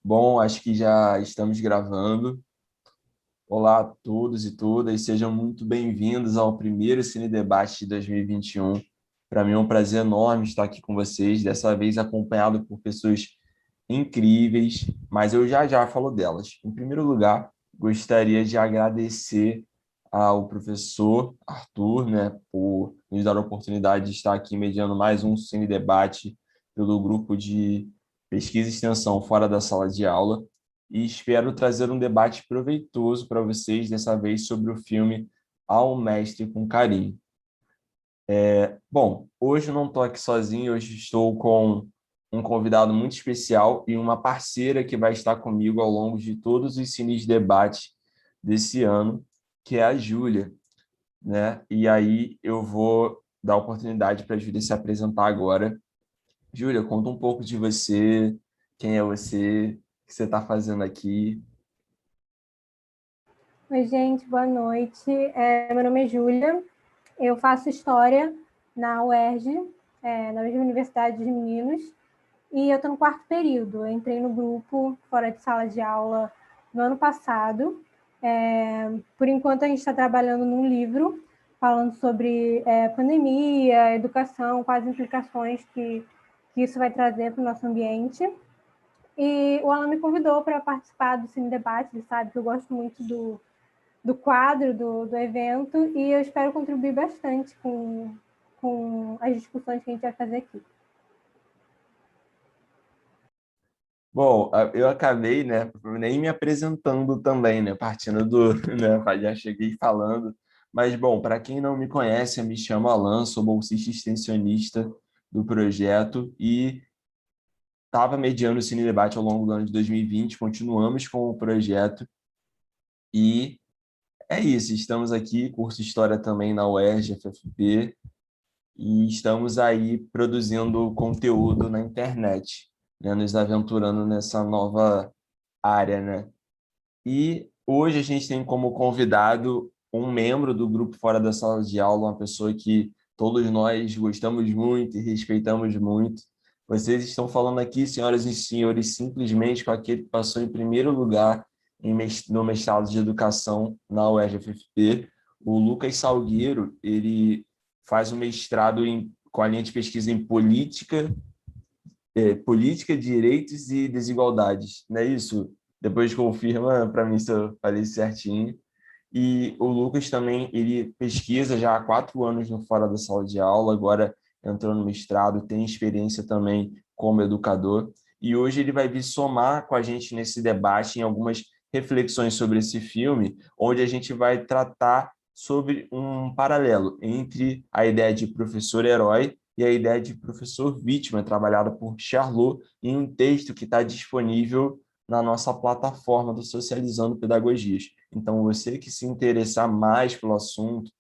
Bom, acho que já estamos gravando. Olá a todos e todas, sejam muito bem-vindos ao primeiro Cine Debate de 2021. Para mim é um prazer enorme estar aqui com vocês, dessa vez acompanhado por pessoas incríveis, mas eu já falo delas. Em primeiro lugar, gostaria de agradecer ao professor Arthur, né, por nos dar a oportunidade de estar aqui mediando mais um Cine Debate pelo grupo de pesquisa e extensão fora da sala de aula e espero trazer um debate proveitoso para vocês, dessa vez sobre o filme Ao Mestre com Carinho. Bom, hoje eu não estou aqui sozinho, hoje estou com um convidado muito especial e uma parceira que vai estar comigo ao longo de todos os cines de debate desse ano, que é a Júlia, né? E aí eu vou dar a oportunidade para a Júlia se apresentar agora. Júlia, conta um pouco de você, quem é você, o que você está fazendo aqui. Oi, gente, boa noite. Meu nome é Júlia, eu faço História na UERJ, na mesma Universidade dos Meninos, e eu estou no quarto período. Eu entrei no grupo fora de sala de aula no ano passado. Por enquanto, a gente está trabalhando num livro falando sobre pandemia, educação, quais implicações que isso vai trazer para o nosso ambiente. E o Alan me convidou para participar do Cine Debate, ele sabe que eu gosto muito do quadro do evento e eu espero contribuir bastante com as discussões que a gente vai fazer aqui. Bom, eu acabei, né, nem me apresentando também, né, partindo do, né, já cheguei falando, mas, bom, para quem não me conhece, eu me chamo Alan, sou bolsista extensionista do projeto e estava mediando o Cine Debate ao longo do ano de 2020, continuamos com o projeto e é isso, estamos aqui, curso História também na UERJ, FFP, e estamos aí produzindo conteúdo na internet, né, nos aventurando nessa nova área, né? E hoje a gente tem como convidado um membro do grupo Fora da Sala de Aula, uma pessoa que todos nós gostamos muito e respeitamos muito. Vocês estão falando aqui, senhoras e senhores, simplesmente com aquele que passou em primeiro lugar no mestrado de Educação na UERJ-FFP, o Lucas Salgueiro. Ele faz um mestrado com a linha de pesquisa em política, direitos e desigualdades, não é isso? Depois confirma para mim se eu falei certinho. E o Lucas também, ele pesquisa já há 4 anos no Fora da Sala de Aula, agora entrou no mestrado, tem experiência também como educador, e hoje ele vai vir somar com a gente nesse debate em algumas reflexões sobre esse filme, onde a gente vai tratar sobre um paralelo entre a ideia de professor-herói e a ideia de professor-vítima, trabalhada por Charlot, em um texto que está disponível na nossa plataforma do Socializando Pedagogias. Então, você que se interessar mais pelo assunto,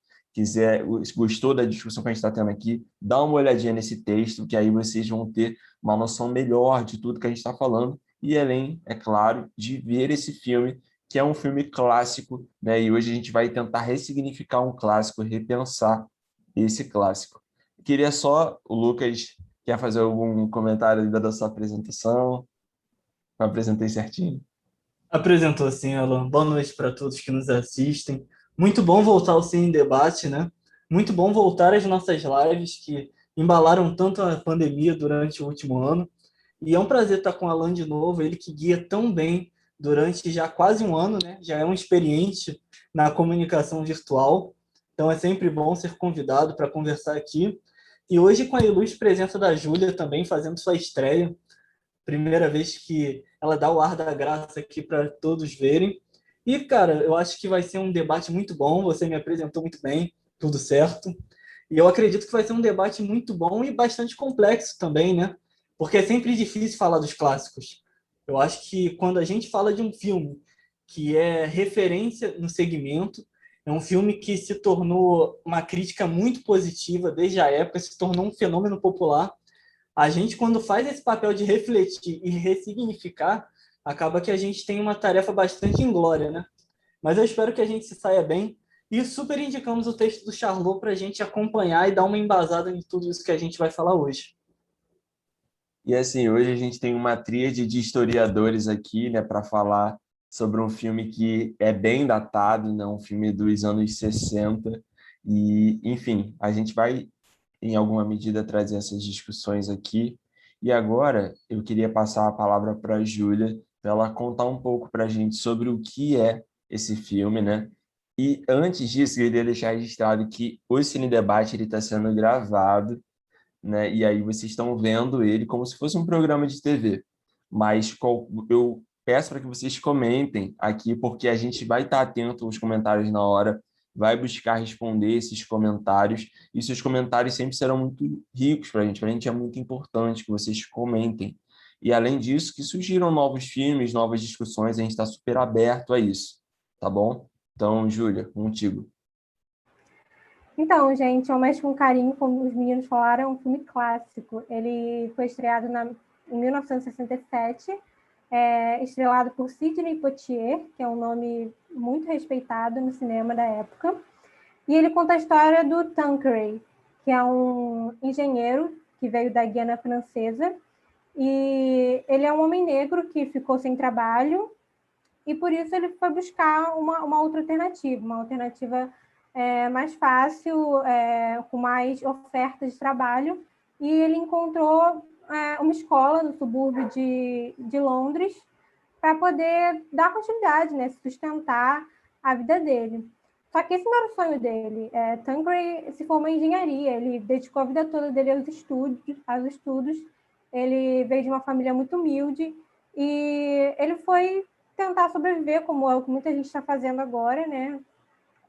gostou da discussão que a gente está tendo aqui, dá uma olhadinha nesse texto, que aí vocês vão ter uma noção melhor de tudo que a gente está falando, e além, é claro, de ver esse filme, que é um filme clássico, né? E hoje a gente vai tentar ressignificar um clássico, repensar esse clássico. Queria só, o Lucas quer fazer algum comentário da sua apresentação? Eu apresentei certinho. Apresentou sim, Alan. Boa noite para todos que nos assistem. Muito bom voltar ao Cine Debate, né? Muito bom voltar às nossas lives que embalaram tanto a pandemia durante o último ano. E é um prazer estar com o Alan de novo, ele que guia tão bem durante já quase um ano, né? Já é um experiente na comunicação virtual. Então é sempre bom ser convidado para conversar aqui. E hoje com a ilustre presença da Júlia também fazendo sua estreia. Primeira vez que ela dá o ar da graça aqui para todos verem. E, cara, eu acho que vai ser um debate muito bom. Você me apresentou muito bem, tudo certo. E eu acredito que vai ser um debate muito bom e bastante complexo também, né? Porque é sempre difícil falar dos clássicos. Eu acho que quando a gente fala de um filme que é referência no segmento, é um filme que se tornou uma crítica muito positiva desde a época, se tornou um fenômeno popular. A gente, quando faz esse papel de refletir e ressignificar, acaba que a gente tem uma tarefa bastante inglória, né? Mas eu espero que a gente se saia bem e super indicamos o texto do Charlot para a gente acompanhar e dar uma embasada em tudo isso que a gente vai falar hoje. E assim, hoje a gente tem uma tríade de historiadores aqui, né, para falar sobre um filme que é bem datado, né, um filme dos anos 60. E, enfim, a gente vai, em alguma medida, trazer essas discussões aqui. E agora eu queria passar a palavra para a Júlia, para ela contar um pouco para a gente sobre o que é esse filme, né? E antes disso, eu queria deixar registrado que o Cine Debate está sendo gravado, né? E aí vocês estão vendo ele como se fosse um programa de TV. Mas eu peço para que vocês comentem aqui, porque a gente vai estar atento aos comentários na hora, vai buscar responder esses comentários, e seus comentários sempre serão muito ricos para a gente. Para a gente é muito importante que vocês comentem. E além disso, que surgiram novos filmes, novas discussões, a gente está super aberto a isso, tá bom? Então, Júlia, contigo. Então, gente, O Mestre com Carinho, como os meninos falaram, é um filme clássico. Ele foi estreado em 1967, estrelado por Sidney Poitier, que é um nome muito respeitado no cinema da época. E ele conta a história do Tanqueray, que é um engenheiro que veio da Guiana Francesa. E ele é um homem negro que ficou sem trabalho e por isso ele foi buscar uma outra alternativa, mais fácil, com mais ofertas de trabalho, e ele encontrou uma escola no subúrbio de Londres para poder dar continuidade, né, sustentar a vida dele. Só que esse não era o sonho dele. Tanqueray se formou em engenharia, ele dedicou a vida toda dele aos estudos. Ele veio de uma família muito humilde e ele foi tentar sobreviver, como é o que muita gente está fazendo agora, né?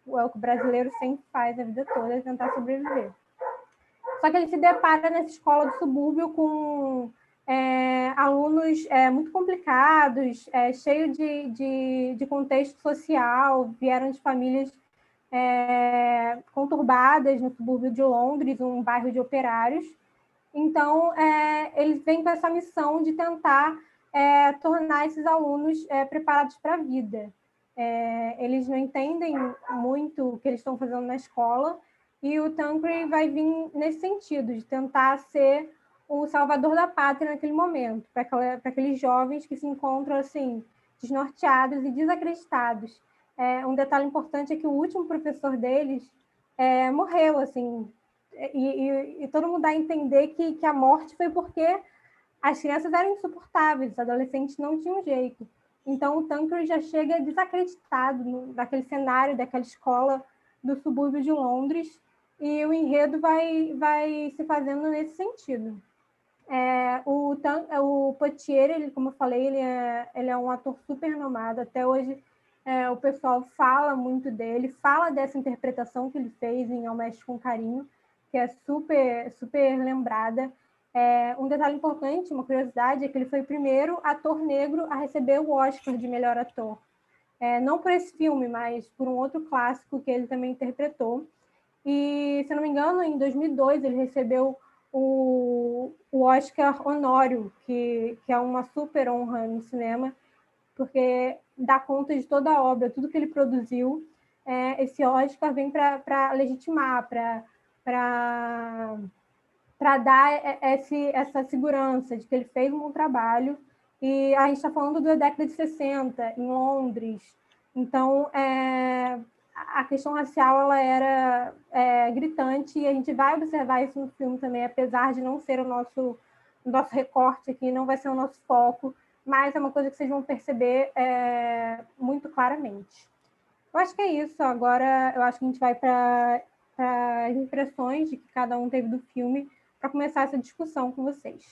É o que o brasileiro sempre faz a vida toda, é tentar sobreviver. Só que ele se depara nessa escola do subúrbio com alunos muito complicados, cheio de contexto social, vieram de famílias conturbadas no subúrbio de Londres, um bairro de operários. Então, eles vêm com essa missão de tentar tornar esses alunos preparados para a vida. Eles não entendem muito o que eles estão fazendo na escola, e o Tanqueray vai vir nesse sentido, de tentar ser o salvador da pátria naquele momento, para aqueles jovens que se encontram assim, desnorteados e desacreditados. Um detalhe importante é que o último professor deles morreu, assim, e todo mundo dá a entender que a morte foi porque as crianças eram insuportáveis, os adolescentes não tinham jeito. Então, o Tanqueray já chega desacreditado daquele cenário, daquela escola do subúrbio de Londres, e o enredo vai se fazendo nesse sentido. O Poitier, ele, como eu falei, ele é um ator super renomado. Até hoje, o pessoal fala muito dele, fala dessa interpretação que ele fez em Ao Mestre com Carinho, que é super, super lembrada. Um detalhe importante, uma curiosidade, é que ele foi o primeiro ator negro a receber o Oscar de melhor ator. Não por esse filme, mas por um outro clássico que ele também interpretou. E, se não me engano, em 2002 ele recebeu o Oscar Honório, que é uma super honra no cinema, porque dá conta de toda a obra, tudo que ele produziu. Esse Oscar vem para legitimar, para dar essa segurança de que ele fez um bom trabalho. E a gente está falando da década de 60, em Londres. Então, a questão racial ela era gritante, e a gente vai observar isso no filme também, apesar de não ser o nosso recorte aqui, não vai ser o nosso foco, mas é uma coisa que vocês vão perceber muito claramente. Eu acho que é isso. Agora, eu acho que a gente vai para as impressões de que cada um teve do filme, para começar essa discussão com vocês.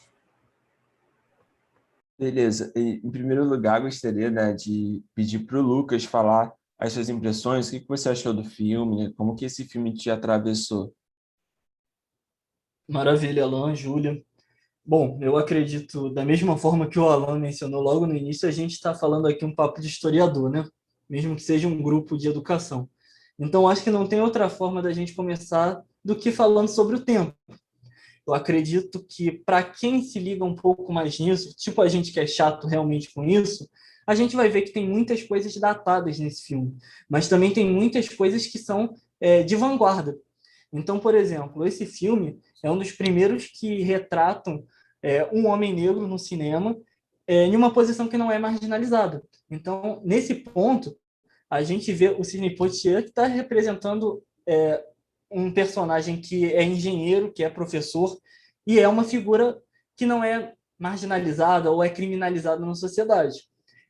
Beleza. Em primeiro lugar, gostaria, né, de pedir para o Lucas falar as suas impressões, o que você achou do filme, como que esse filme te atravessou. Maravilha, Alan, Júlia. Bom, eu acredito, da mesma forma que o Alan mencionou logo no início, a gente está falando aqui um papo de historiador, né? Mesmo que seja um grupo de educação. Então, acho que não tem outra forma da gente começar do que falando sobre o tempo. Eu acredito que, para quem se liga um pouco mais nisso, tipo a gente que é chato realmente com isso, a gente vai ver que tem muitas coisas datadas nesse filme, mas também tem muitas coisas que são de vanguarda. Então, por exemplo, esse filme é um dos primeiros que retratam um homem negro no cinema em uma posição que não é marginalizada. Então, nesse ponto, a gente vê o Sidney Poitier que está representando um personagem que é engenheiro, que é professor, e é uma figura que não é marginalizada ou é criminalizada na sociedade.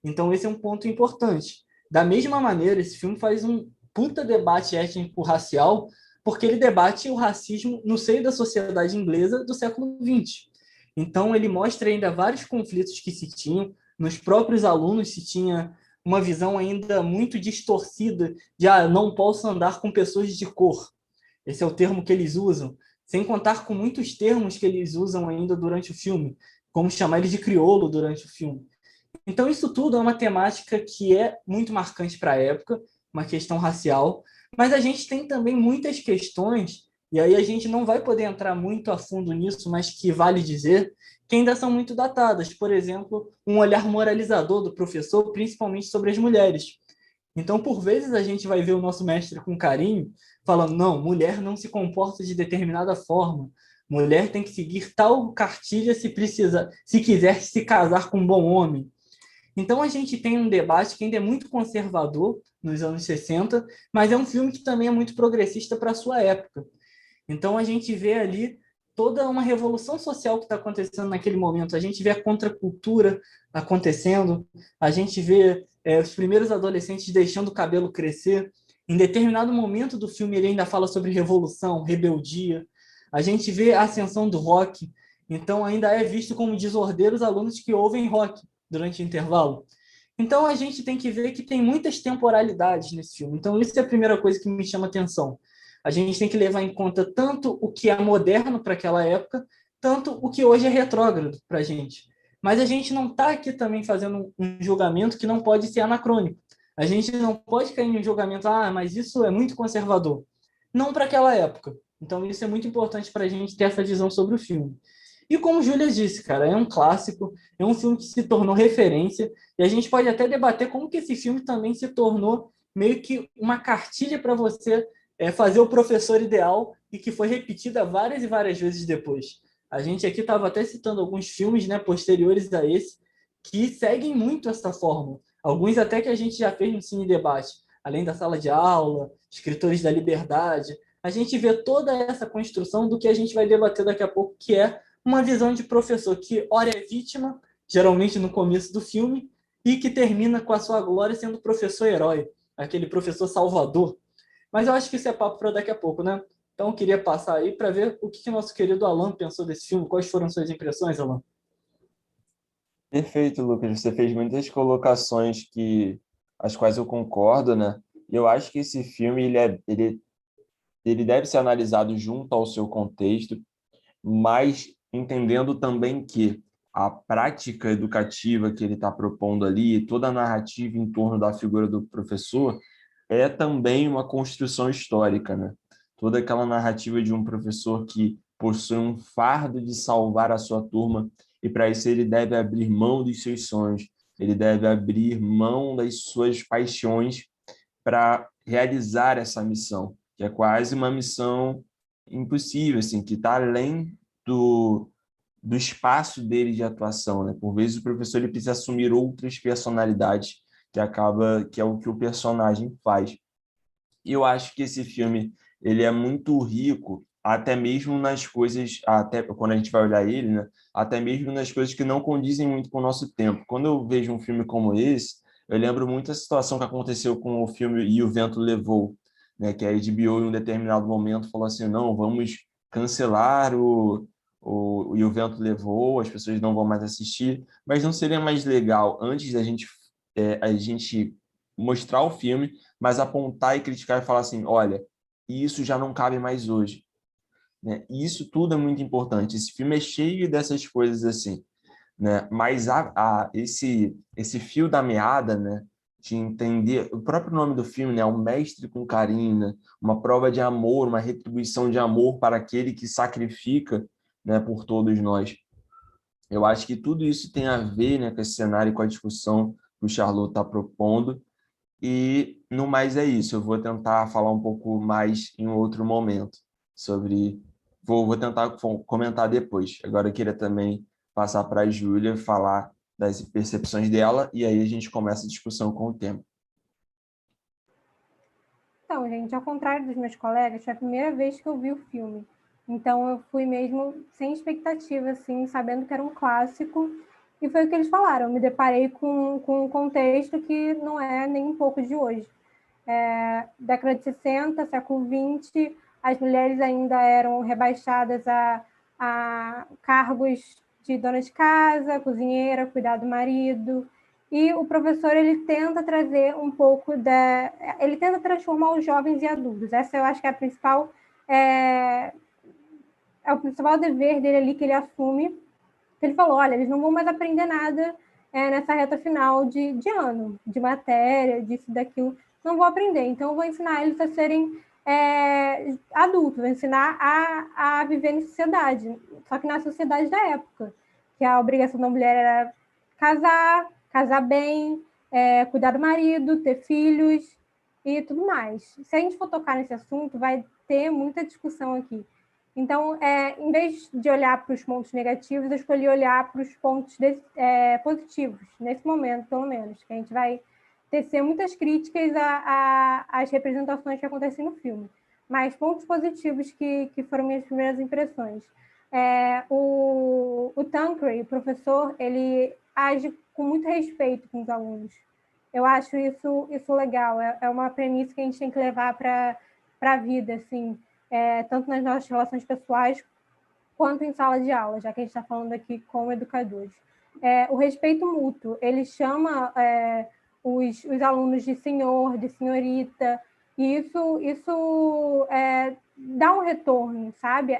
Então, esse é um ponto importante. Da mesma maneira, esse filme faz um puta debate étnico-racial, porque ele debate o racismo no seio da sociedade inglesa do século XX. Então, ele mostra ainda vários conflitos que se tinham, nos próprios alunos se tinha uma visão ainda muito distorcida de não posso andar com pessoas de cor. Esse é o termo que eles usam, sem contar com muitos termos que eles usam ainda durante o filme, como chamar ele de crioulo durante o filme. Então, isso tudo é uma temática que é muito marcante para a época, uma questão racial, mas a gente tem também muitas questões, e aí a gente não vai poder entrar muito a fundo nisso, mas que vale dizer que ainda são muito datadas. Por exemplo, um olhar moralizador do professor, principalmente sobre as mulheres. Então, por vezes, a gente vai ver o nosso mestre com carinho, falando, não, mulher não se comporta de determinada forma, mulher tem que seguir tal cartilha se precisa, se quiser se casar com um bom homem. Então a gente tem um debate que ainda é muito conservador nos anos 60, mas é um filme que também é muito progressista para a sua época. Então a gente vê ali toda uma revolução social que está acontecendo naquele momento. A gente vê a contracultura acontecendo, a gente vê os primeiros adolescentes deixando o cabelo crescer. Em determinado momento do filme ele ainda fala sobre revolução, rebeldia. A gente vê a ascensão do rock. Então ainda é visto como desordeiro os alunos que ouvem rock durante o intervalo. Então a gente tem que ver que tem muitas temporalidades nesse filme. Então isso é a primeira coisa que me chama atenção. A gente tem que levar em conta tanto o que é moderno para aquela época, tanto o que hoje é retrógrado para a gente. Mas a gente não está aqui também fazendo um julgamento que não pode ser anacrônico. A gente não pode cair em um julgamento, mas isso é muito conservador. Não para aquela época. Então isso é muito importante para a gente ter essa visão sobre o filme. E como Júlia disse, cara, é um clássico, é um filme que se tornou referência, e a gente pode até debater como que esse filme também se tornou meio que uma cartilha para você fazer o professor ideal e que foi repetida várias e várias vezes depois. A gente aqui estava até citando alguns filmes, né, posteriores a esse que seguem muito essa fórmula. Alguns até que a gente já fez no Cine Debate, além da Sala de Aula, Escritores da Liberdade. A gente vê toda essa construção do que a gente vai debater daqui a pouco, que é uma visão de professor que, ora, é vítima, geralmente no começo do filme, e que termina com a sua glória sendo professor herói, aquele professor salvador. Mas eu acho que isso é papo para daqui a pouco, né? Então eu queria passar aí para ver o que nosso querido Alan pensou desse filme. Quais foram suas impressões, Alan? Perfeito, Lucas. Você fez muitas colocações as quais eu concordo, né? E eu acho que esse filme ele deve ser analisado junto ao seu contexto, mas entendendo também que a prática educativa que ele está propondo ali, toda a narrativa em torno da figura do professor, é também uma construção histórica, né? Toda aquela narrativa de um professor que possui um fardo de salvar a sua turma, e para isso ele deve abrir mão dos seus sonhos, ele deve abrir mão das suas paixões para realizar essa missão, que é quase uma missão impossível, assim, que está além do espaço dele de atuação, né? Por vezes o professor ele precisa assumir outras personalidades, que é o que o personagem faz. E eu acho que esse filme ele é muito rico, até mesmo nas coisas, até quando a gente vai olhar ele, né? Até mesmo nas coisas que não condizem muito com o nosso tempo. Quando eu vejo um filme como esse, eu lembro muito a situação que aconteceu com o filme E o Vento Levou, né? Que a HBO em um determinado momento falou assim, não, vamos cancelar E o Vento Levou, as pessoas não vão mais assistir, mas não seria mais legal antes da gente a gente mostrar o filme, mas apontar e criticar e falar assim, olha, isso já não cabe mais hoje, né? E isso tudo é muito importante. Esse filme é cheio dessas coisas assim, né? Mas esse fio da meada, né? De entender o próprio nome do filme, né? O mestre com carinho, né? Uma prova de amor, uma retribuição de amor para aquele que sacrifica, né? Por todos nós. Eu acho que tudo isso tem a ver, né? Com esse cenário e com a discussão que o Charlot está propondo. E no mais é isso. Eu vou tentar falar um pouco mais em outro momento sobre. Vou tentar comentar depois. Agora eu queria também passar para a Júlia falar das percepções dela, e aí a gente começa a discussão com o tema. Então, gente, ao contrário dos meus colegas, foi a primeira vez que eu vi o filme. Então, eu fui mesmo sem expectativa, assim, sabendo que era um clássico. E foi o que eles falaram. Eu me deparei com um contexto que não é nem um pouco de hoje. Década de 60, século 20, as mulheres ainda eram rebaixadas a cargos de dona de casa, cozinheira, cuidar do marido. E o professor, ele tenta trazer um pouco ele tenta transformar os jovens em adultos. Essa eu acho que é o principal dever dele ali que ele assume. Ele falou, olha, eles não vão mais aprender nada nessa reta final de ano, de matéria, disso, daquilo, não vou aprender. Então, eu vou ensinar eles a serem adultos, vou ensinar a viver em sociedade, só que na sociedade da época, que a obrigação da mulher era casar bem, cuidar do marido, ter filhos e tudo mais. Se a gente for tocar nesse assunto, vai ter muita discussão aqui. Então, em vez de olhar para os pontos negativos, eu escolhi olhar para os pontos positivos, nesse momento, pelo menos, que a gente vai tecer muitas críticas às representações que acontecem no filme. Mas pontos positivos que foram minhas primeiras impressões. O Tanqueray, o professor, ele age com muito respeito com os alunos. Eu acho isso legal, é uma premissa que a gente tem que levar para a vida, assim, tanto nas nossas relações pessoais quanto em sala de aula, já que a gente está falando aqui como educadores. O respeito mútuo, ele chama os alunos de senhor, de senhorita, e isso dá um retorno, sabe?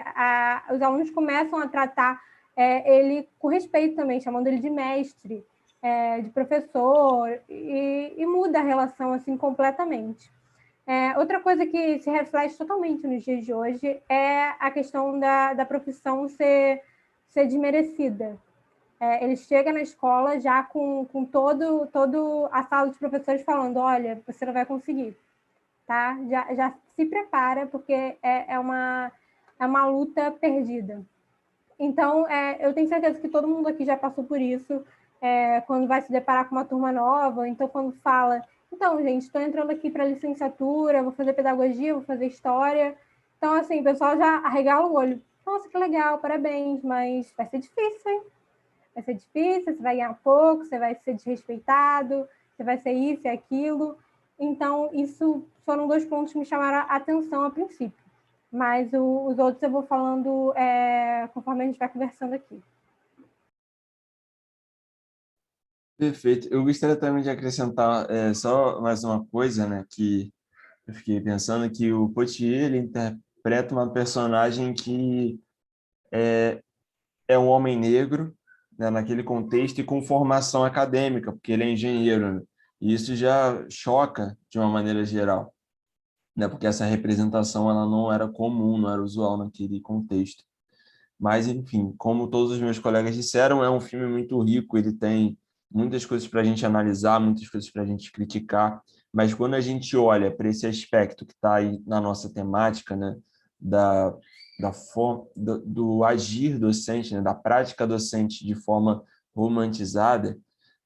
Os alunos começam a tratar ele com respeito também, chamando ele de mestre, de professor, e muda a relação assim completamente. Outra coisa que se reflete totalmente nos dias de hoje é a questão da profissão ser desmerecida. Ele chega na escola já com todo a sala de professores falando, olha, você não vai conseguir, tá? Já se prepara, porque é uma luta perdida. Então, eu tenho certeza que todo mundo aqui já passou por isso, quando vai se deparar com uma turma nova, então quando fala, então, gente, estou entrando aqui para licenciatura, vou fazer pedagogia, vou fazer história. Então, assim, o pessoal já arregala o olho. Nossa, que legal, parabéns, mas vai ser difícil, hein? Vai ser difícil, você vai ganhar pouco, você vai ser desrespeitado, você vai ser isso e aquilo. Então, isso foram 2 pontos que me chamaram a atenção a princípio. Mas os outros eu vou falando conforme a gente vai conversando aqui. Perfeito. Eu gostaria também de acrescentar só mais uma coisa, né, que eu fiquei pensando que o Potier, ele interpreta uma personagem que é um homem negro, né, naquele contexto e com formação acadêmica, porque ele é engenheiro, né? E isso já choca de uma maneira geral, né, porque essa representação ela não era comum, não era usual naquele contexto. Mas, enfim, como todos os meus colegas disseram, é um filme muito rico, ele tem muitas coisas para a gente analisar, muitas coisas para a gente criticar, mas quando a gente olha para esse aspecto que está aí na nossa temática, né, da, da forma, do agir docente, né, da prática docente de forma romantizada,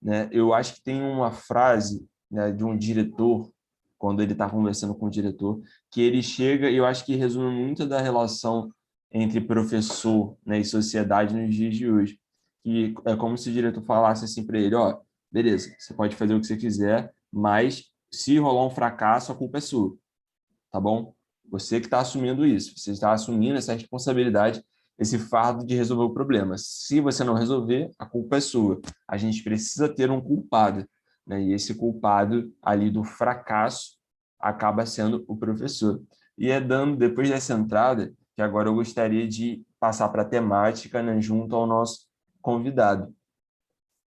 né, eu acho que tem uma frase, né, de um diretor, quando ele está conversando com o diretor, que ele chega, e eu acho que resume muito da relação entre professor, né, e sociedade nos dias de hoje. E é como se o diretor falasse assim para ele, ó, beleza, você pode fazer o que você quiser, mas se rolar um fracasso, a culpa é sua, tá bom? Você que está assumindo isso, você está assumindo essa responsabilidade, esse fardo de resolver o problema. Se você não resolver, a culpa é sua. A gente precisa ter um culpado, né? E esse culpado ali do fracasso acaba sendo o professor. E dando, depois dessa entrada, que agora eu gostaria de passar para a temática, né, junto ao nosso convidado.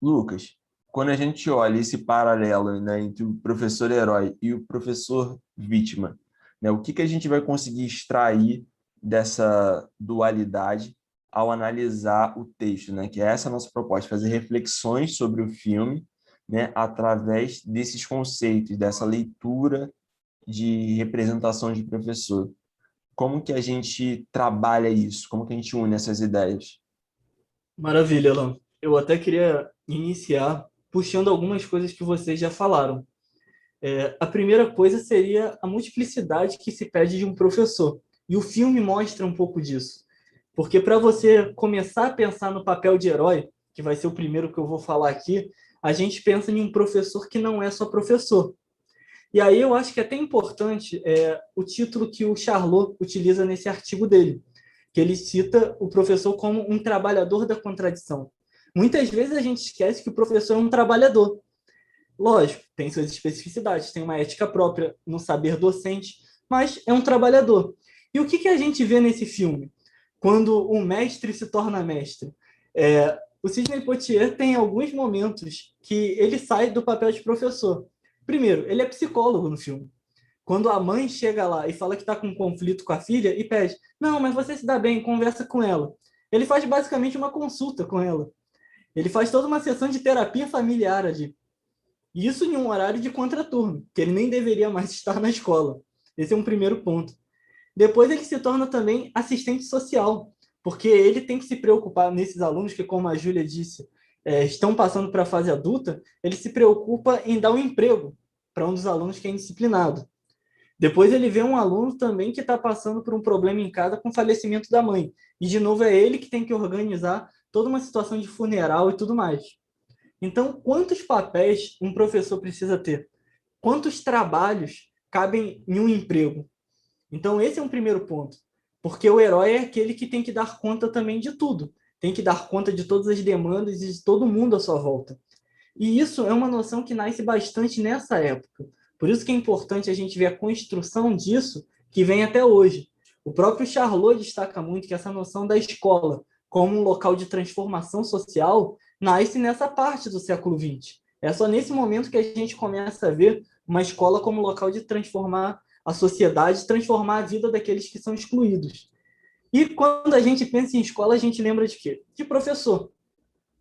Lucas, quando a gente olha esse paralelo, né, entre o professor herói e o professor vítima, né, o que a gente vai conseguir extrair dessa dualidade ao analisar o texto, né, que é essa a nossa proposta, fazer reflexões sobre o filme, né, através desses conceitos, dessa leitura de representação de professor. Como que a gente trabalha isso? Como que a gente une essas ideias? Maravilha, Alan. Eu até queria iniciar puxando algumas coisas que vocês já falaram. A primeira coisa seria a multiplicidade que se pede de um professor. E o filme mostra um pouco disso. Porque para você começar a pensar no papel de herói, que vai ser o primeiro que eu vou falar aqui, a gente pensa em um professor que não é só professor. E aí eu acho que é até importante o título que o Charlot utiliza nesse artigo dele, que ele cita o professor como um trabalhador da contradição. Muitas vezes a gente esquece que o professor é um trabalhador. Lógico, tem suas especificidades, tem uma ética própria no saber docente, mas é um trabalhador. E o que a gente vê nesse filme? Quando o mestre se torna mestre. O Sidney Poitier tem alguns momentos que ele sai do papel de professor. Primeiro, ele é psicólogo no filme. Quando a mãe chega lá e fala que está com um conflito com a filha e pede, não, mas você se dá bem, conversa com ela. Ele faz basicamente uma consulta com ela. Ele faz toda uma sessão de terapia familiar ali. Isso em um horário de contraturno, que ele nem deveria mais estar na escola. Esse é um primeiro ponto. Depois ele se torna também assistente social, porque ele tem que se preocupar nesses alunos que, como a Júlia disse, estão passando para a fase adulta, ele se preocupa em dar um emprego para um dos alunos que é indisciplinado. Depois ele vê um aluno também que está passando por um problema em casa com o falecimento da mãe. E, de novo, é ele que tem que organizar toda uma situação de funeral e tudo mais. Então, quantos papéis um professor precisa ter? Quantos trabalhos cabem em um emprego? Então, esse é um primeiro ponto. Porque o herói é aquele que tem que dar conta também de tudo. Tem que dar conta de todas as demandas e de todo mundo à sua volta. E isso é uma noção que nasce bastante nessa época. Por isso que é importante a gente ver a construção disso que vem até hoje. O próprio Charlot destaca muito que essa noção da escola como um local de transformação social nasce nessa parte do século XX. É só nesse momento que a gente começa a ver uma escola como local de transformar a sociedade, transformar a vida daqueles que são excluídos. E quando a gente pensa em escola, a gente lembra de quê? De professor.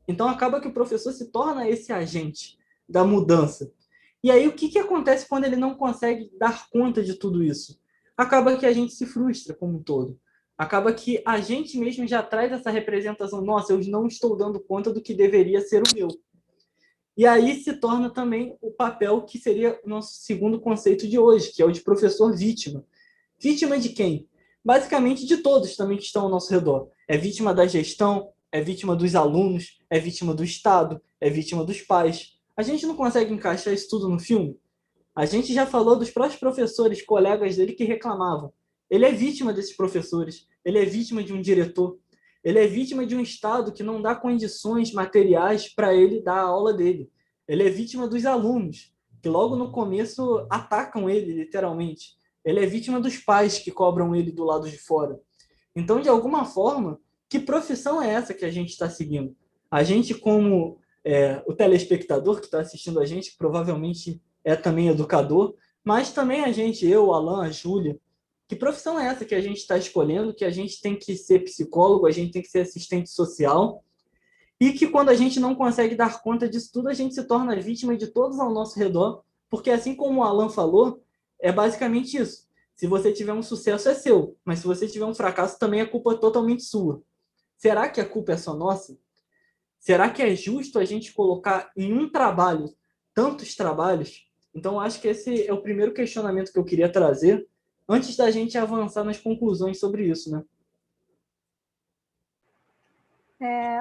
Então acaba que o professor se torna esse agente da mudança. E aí o que acontece quando ele não consegue dar conta de tudo isso? Acaba que a gente se frustra como um todo. Acaba que a gente mesmo já traz essa representação, nossa, eu não estou dando conta do que deveria ser o meu. E aí se torna também o papel que seria o nosso segundo conceito de hoje, que é o de professor vítima. Vítima de quem? Basicamente de todos também que estão ao nosso redor. É vítima da gestão, é vítima dos alunos, é vítima do Estado, é vítima dos pais. A gente não consegue encaixar isso tudo no filme? A gente já falou dos próprios professores, colegas dele que reclamavam. Ele é vítima desses professores, ele é vítima de um diretor, ele é vítima de um Estado que não dá condições materiais para ele dar a aula dele. Ele é vítima dos alunos, que logo no começo atacam ele, literalmente. Ele é vítima dos pais que cobram ele do lado de fora. Então, de alguma forma, que profissão é essa que a gente está seguindo? A gente, como o telespectador que está assistindo a gente, provavelmente é também educador, mas também a gente, eu, o Alan, a Júlia, que profissão é essa que a gente está escolhendo, que a gente tem que ser psicólogo, a gente tem que ser assistente social, e que quando a gente não consegue dar conta disso tudo, a gente se torna vítima de todos ao nosso redor, porque assim como o Alan falou, é basicamente isso. Se você tiver um sucesso, é seu, mas se você tiver um fracasso, também a culpa é totalmente sua. Será que a culpa é só nossa? Será que é justo a gente colocar em um trabalho tantos trabalhos? Então, acho que esse é o primeiro questionamento que eu queria trazer antes da gente avançar nas conclusões sobre isso, né?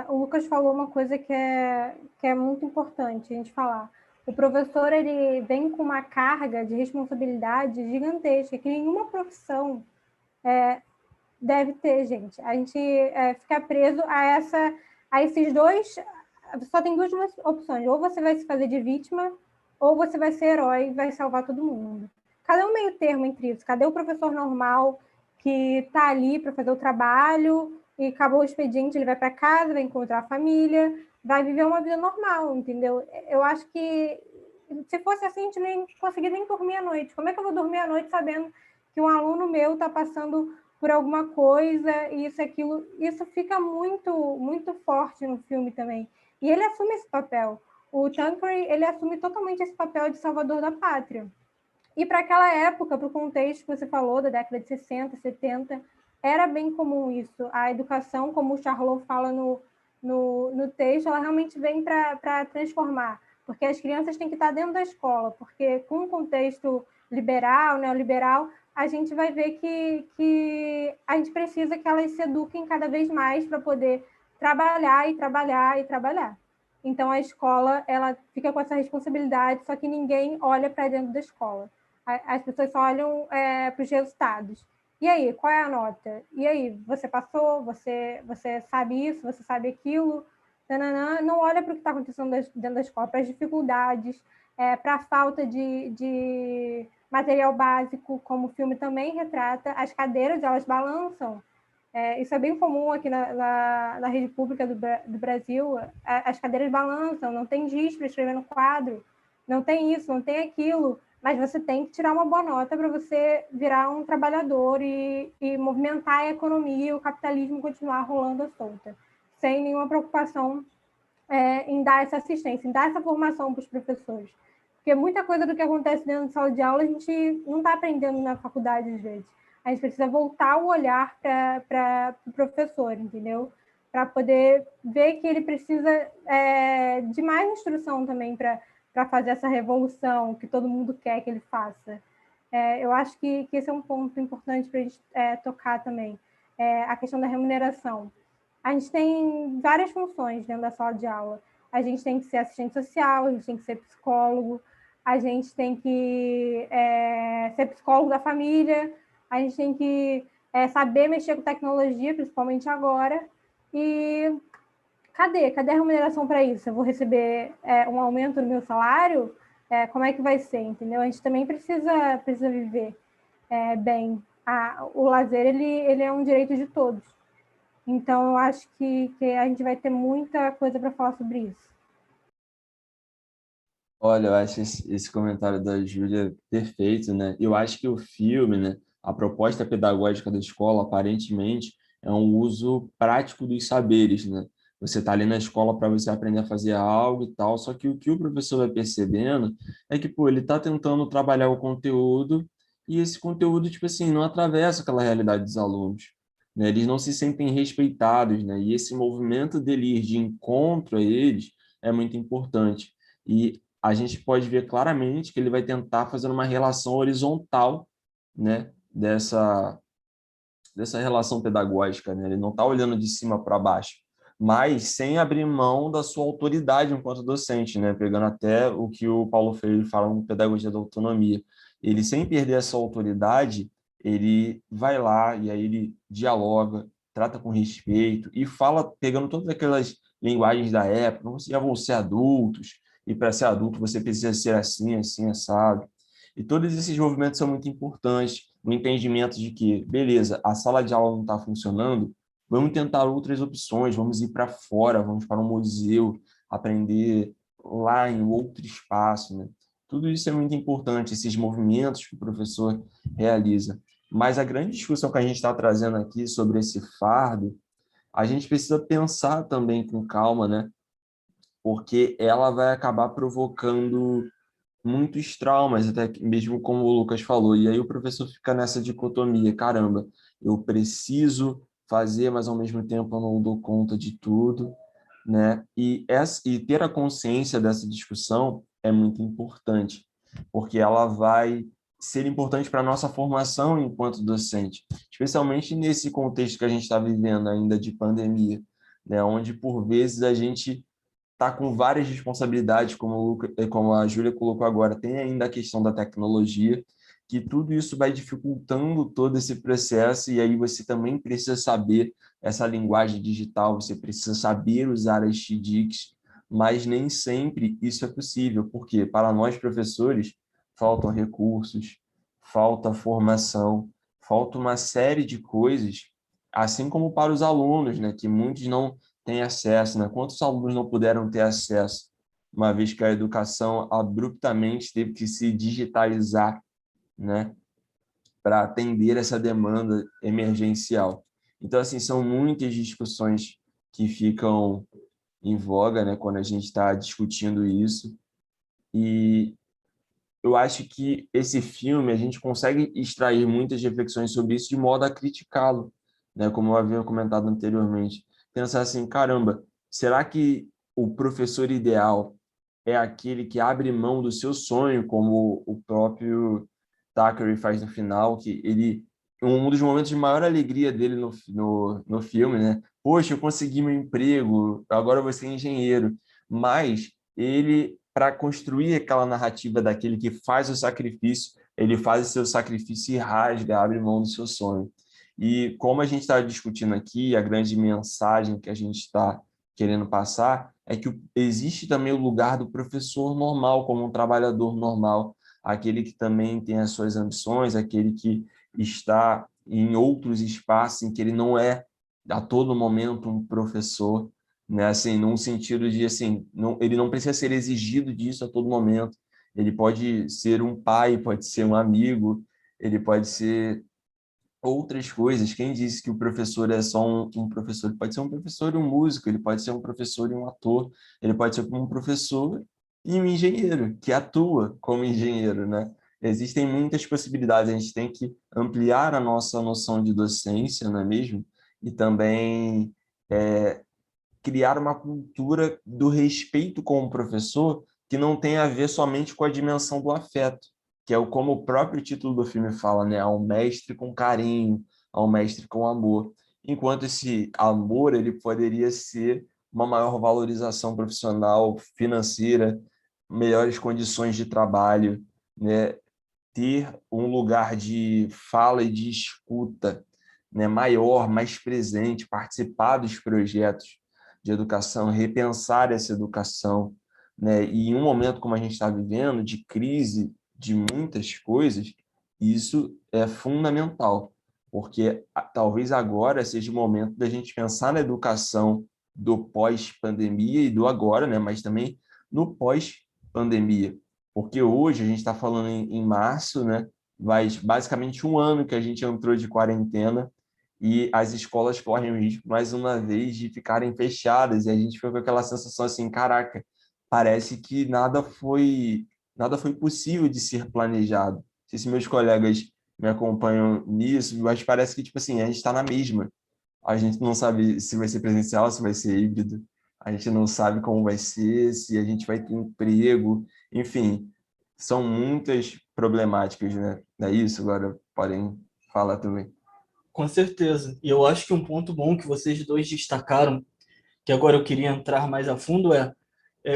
O Lucas falou uma coisa que é muito importante a gente falar. O professor ele vem com uma carga de responsabilidade gigantesca que nenhuma profissão deve ter, gente. A gente fica preso a esses dois. Só tem duas opções: ou você vai se fazer de vítima, ou você vai ser herói e vai salvar todo mundo. Cadê o meio termo entre isso? Cadê o professor normal que está ali para fazer o trabalho e acabou o expediente, ele vai para casa, vai encontrar a família, vai viver uma vida normal, entendeu? Eu acho que se fosse assim, a gente nem conseguia nem dormir à noite. Como é que eu vou dormir à noite sabendo que um aluno meu está passando por alguma coisa, isso, aquilo, isso fica muito, muito forte no filme também. E ele assume esse papel. O Thackeray, ele assume totalmente esse papel de salvador da pátria. E para aquela época, para o contexto que você falou, da década de 60, 70, era bem comum isso. A educação, como o Charlot fala no texto, ela realmente vem para transformar, porque as crianças têm que estar dentro da escola, porque com o contexto liberal, neoliberal, a gente vai ver que a gente precisa que elas se eduquem cada vez mais para poder trabalhar e trabalhar e trabalhar. Então, a escola ela fica com essa responsabilidade, só que ninguém olha para dentro da escola. As pessoas só olham para os resultados. E aí, qual é a nota? E aí, você passou? Você sabe isso? Você sabe aquilo? Nananã. Não olha para o que está acontecendo dentro da escola, para as dificuldades, para a falta de material básico, como o filme também retrata. As cadeiras, elas balançam. Isso é bem comum aqui na rede pública do Brasil. As cadeiras balançam, não tem giz para escrever no quadro, não tem isso, não tem aquilo, mas você tem que tirar uma boa nota para você virar um trabalhador e movimentar a economia e o capitalismo continuar rolando à solta, sem nenhuma preocupação em dar essa assistência, em dar essa formação para os professores. Porque muita coisa do que acontece dentro da sala de aula a gente não está aprendendo na faculdade, às vezes. A gente precisa voltar o olhar para o professor, entendeu? Para poder ver que ele precisa de mais instrução também para fazer essa revolução que todo mundo quer que ele faça. Eu acho que esse é um ponto importante para a gente tocar também, a questão da remuneração. A gente tem várias funções dentro da sala de aula. A gente tem que ser assistente social, a gente tem que ser psicólogo, a gente tem que ser psicólogo da família, a gente tem que saber mexer com tecnologia, principalmente agora. E cadê a remuneração para isso? Eu vou receber um aumento no meu salário? Como é que vai ser, entendeu? A gente também precisa viver bem. O lazer, ele é um direito de todos. Então, eu acho que a gente vai ter muita coisa para falar sobre isso. Olha, eu acho esse comentário da Júlia perfeito, né? Eu acho que o filme, né, a proposta pedagógica da escola, aparentemente, é um uso prático dos saberes, né? Você está ali na escola para você aprender a fazer algo e tal, só que o que o professor vai percebendo é que, pô, ele está tentando trabalhar o conteúdo e esse conteúdo, tipo assim, não atravessa aquela realidade dos alunos, né? Eles não se sentem respeitados, né? E esse movimento dele ir de encontro a eles é muito importante. E a gente pode ver claramente que ele vai tentar fazer uma relação horizontal, né, dessa relação pedagógica, né? Ele não está olhando de cima para baixo, mas sem abrir mão da sua autoridade enquanto docente, né? Pegando até o que o Paulo Freire fala no Pedagogia da Autonomia. Ele, sem perder essa autoridade, ele vai lá e aí ele dialoga, trata com respeito e fala, pegando todas aquelas linguagens da época, vocês já vão ser adultos, e para ser adulto você precisa ser assim, assim, assado. E todos esses movimentos são muito importantes no entendimento de que, beleza, a sala de aula não está funcionando, vamos tentar outras opções, vamos ir para fora, vamos para um museu, aprender lá em outro espaço, né? Tudo isso é muito importante, esses movimentos que o professor realiza. Mas a grande discussão que a gente está trazendo aqui sobre esse fardo, a gente precisa pensar também com calma, né? Porque ela vai acabar provocando muitos traumas, até mesmo como o Lucas falou. E aí o professor fica nessa dicotomia, caramba, eu preciso fazer, mas ao mesmo tempo eu não dou conta de tudo, né? E ter a consciência dessa discussão é muito importante, porque ela vai ser importante para a nossa formação enquanto docente, especialmente nesse contexto que a gente está vivendo ainda de pandemia, né? Onde, por vezes, a gente está com várias responsabilidades, como a Júlia colocou agora, tem ainda a questão da tecnologia, que tudo isso vai dificultando todo esse processo, e aí você também precisa saber essa linguagem digital, você precisa saber usar as TDICs, mas nem sempre isso é possível, porque para nós professores faltam recursos, falta formação, falta uma série de coisas, assim como para os alunos, né, que muitos não têm acesso, né? Quantos alunos não puderam ter acesso, uma vez que a educação abruptamente teve que se digitalizar, né, para atender essa demanda emergencial. Então, assim, são muitas discussões que ficam em voga, né, quando a gente está discutindo isso, e eu acho que esse filme, a gente consegue extrair muitas reflexões sobre isso de modo a criticá-lo, né, como eu havia comentado anteriormente. Pensar assim, caramba, Será que o professor ideal é aquele que abre mão do seu sonho, como o próprio Thackeray faz no final, que ele, um dos momentos de maior alegria dele no filme, né? Poxa, eu consegui meu emprego, agora eu vou ser engenheiro. Mas ele, para construir aquela narrativa daquele que faz o sacrifício, ele faz o seu sacrifício e rasga, abre mão do seu sonho. E como a gente está discutindo aqui, a grande mensagem que a gente está querendo passar é que existe também o lugar do professor normal, como um trabalhador normal, aquele que também tem as suas ambições, aquele que está em outros espaços em que ele não é a todo momento um professor, né? Assim, num sentido de assim, não, ele não precisa ser exigido disso a todo momento. Ele pode ser um pai, pode ser um amigo, ele pode ser outras coisas. Quem disse que o professor é só um professor? Ele pode ser um professor e um músico, ele pode ser um professor e um ator, ele pode ser um professor e um engenheiro, que atua como engenheiro, né? Existem muitas possibilidades, a gente tem que ampliar a nossa noção de docência, não é mesmo? E também criar uma cultura do respeito com o professor que não tem a ver somente com a dimensão do afeto, que é como o próprio título do filme fala, né? Ao mestre com carinho, ao mestre com amor. Enquanto esse amor ele poderia ser uma maior valorização profissional, financeira, melhores condições de trabalho, né? Ter um lugar de fala e de escuta, né, maior, mais presente, participar dos projetos de educação, repensar essa educação, né? E em um momento como a gente está vivendo, de crise de muitas coisas, isso é fundamental, porque talvez agora seja o momento da gente pensar na educação do pós-pandemia e do agora, né? Mas também no pós-pandemia, porque hoje a gente está falando em março, né? Vai basicamente um ano que a gente entrou de quarentena e as escolas correm o risco, mais uma vez, de ficarem fechadas. E a gente fica com aquela sensação assim, caraca, parece que nada foi possível de ser planejado. Não sei se meus colegas me acompanham nisso, mas parece que, tipo assim, a gente está na mesma. A gente não sabe se vai ser presencial, se vai ser híbrido. A gente não sabe como vai ser, se a gente vai ter emprego. Enfim, são muitas problemáticas, né? Não é isso? Agora podem falar também. Com certeza. E eu acho que um ponto bom que vocês dois destacaram, que agora eu queria entrar mais a fundo,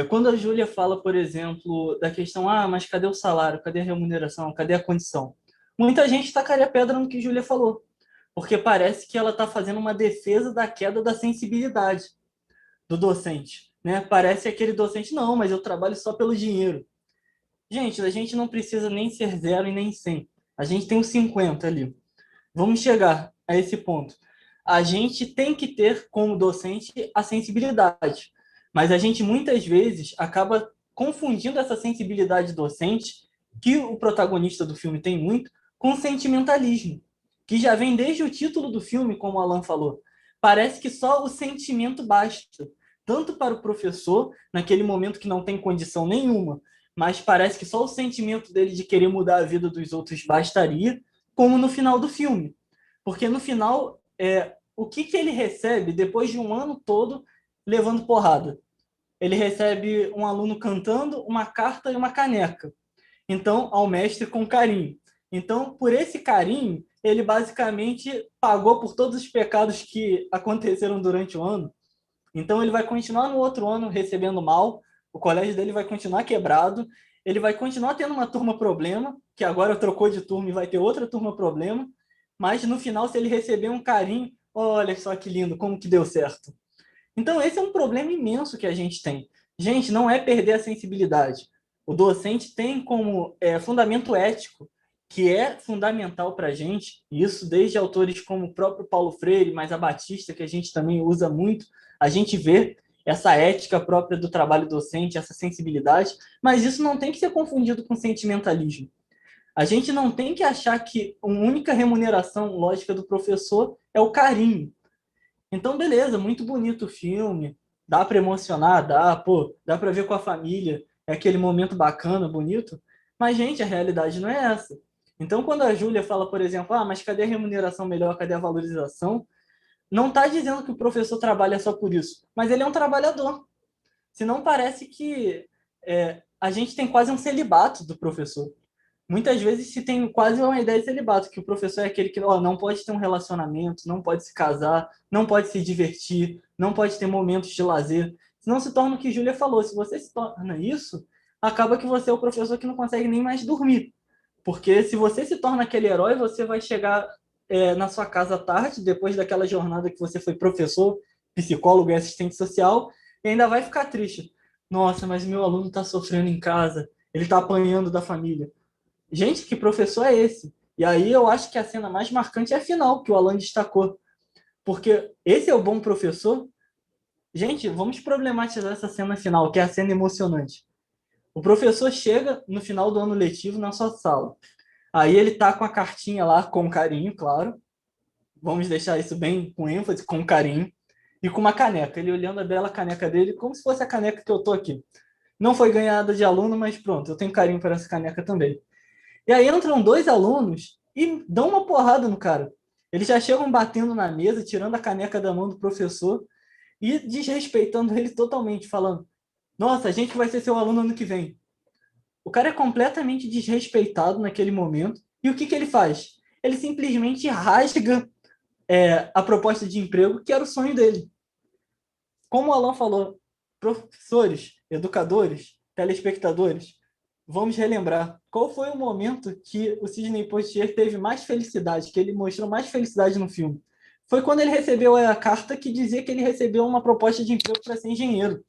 quando a Júlia fala, por exemplo, da questão, mas cadê o salário, cadê a remuneração, cadê a condição? Muita gente tacaria pedra no que a Júlia falou, porque parece que ela está fazendo uma defesa da queda da sensibilidade do docente, né? Parece aquele docente, não, mas eu trabalho só pelo dinheiro. Gente, a gente não precisa nem ser 0 e nem 100. A gente tem os 50 ali. Vamos chegar a esse ponto. A gente tem que ter, como docente, a sensibilidade, mas a gente muitas vezes acaba confundindo essa sensibilidade docente, que o protagonista do filme tem muito, com sentimentalismo, que já vem desde o título do filme, como o Alan falou. Parece que só o sentimento basta, tanto para o professor, naquele momento que não tem condição nenhuma, mas parece que só o sentimento dele de querer mudar a vida dos outros bastaria, como no final do filme. Porque no final, o que ele recebe depois de um ano todo levando porrada? Ele recebe um aluno cantando, uma carta e uma caneca. Então, ao mestre com carinho. Então, por esse carinho, ele basicamente pagou por todos os pecados que aconteceram durante o ano. Então, ele vai continuar no outro ano recebendo mal, o colégio dele vai continuar quebrado, ele vai continuar tendo uma turma problema, que agora trocou de turma e vai ter outra turma problema, mas no final, se ele receber um carinho, olha só que lindo, como que deu certo. Então, esse é um problema imenso que a gente tem. Gente, não é perder a sensibilidade. O docente tem como fundamento ético, que é fundamental para a gente, e isso desde autores como o próprio Paulo Freire, mas a Batista, que a gente também usa muito, a gente vê essa ética própria do trabalho docente, essa sensibilidade, mas isso não tem que ser confundido com sentimentalismo. A gente não tem que achar que a única remuneração lógica do professor é o carinho. Então, beleza, muito bonito o filme, dá para emocionar, dá para ver com a família, é aquele momento bacana, bonito, mas, gente, a realidade não é essa. Então, quando a Júlia fala, por exemplo, mas cadê a remuneração melhor, cadê a valorização? não está dizendo que o professor trabalha só por isso, mas ele é um trabalhador. Senão parece que a gente tem quase um celibato do professor. Muitas vezes se tem quase uma ideia de celibato, que o professor é aquele que não pode ter um relacionamento, não pode se casar, não pode se divertir, não pode ter momentos de lazer. Senão se torna o que Júlia falou, se você se torna isso, acaba que você é o professor que não consegue nem mais dormir. Porque se você se torna aquele herói, você vai chegar na sua casa à tarde, depois daquela jornada que você foi professor, psicólogo e assistente social, e ainda vai ficar triste. Nossa, mas meu aluno está sofrendo em casa, ele está apanhando da família. Gente, que professor é esse? E aí eu acho que a cena mais marcante é a final, que o Alan destacou. Porque esse é o bom professor. Gente, vamos problematizar essa cena final, que é a cena emocionante. O professor chega no final do ano letivo na sua sala. Aí ele tá com a cartinha lá, com carinho, claro. Vamos deixar isso bem com ênfase, com carinho. E com uma caneca. Ele olhando a bela caneca dele, como se fosse a caneca que eu tô aqui. Não foi ganhada de aluno, mas pronto, eu tenho carinho por essa caneca também. E aí entram dois alunos e dão uma porrada no cara. Eles já chegam batendo na mesa, tirando a caneca da mão do professor e desrespeitando ele totalmente, falando: Nossa, a gente vai ser seu aluno ano que vem. O cara é completamente desrespeitado naquele momento. E o que ele faz? Ele simplesmente rasga a proposta de emprego, que era o sonho dele. Como o Alan falou, professores, educadores, telespectadores, vamos relembrar qual foi o momento que o Sidney Poitier teve mais felicidade, que ele mostrou mais felicidade no filme. Foi quando ele recebeu a carta que dizia que ele recebeu uma proposta de emprego para ser engenheiro.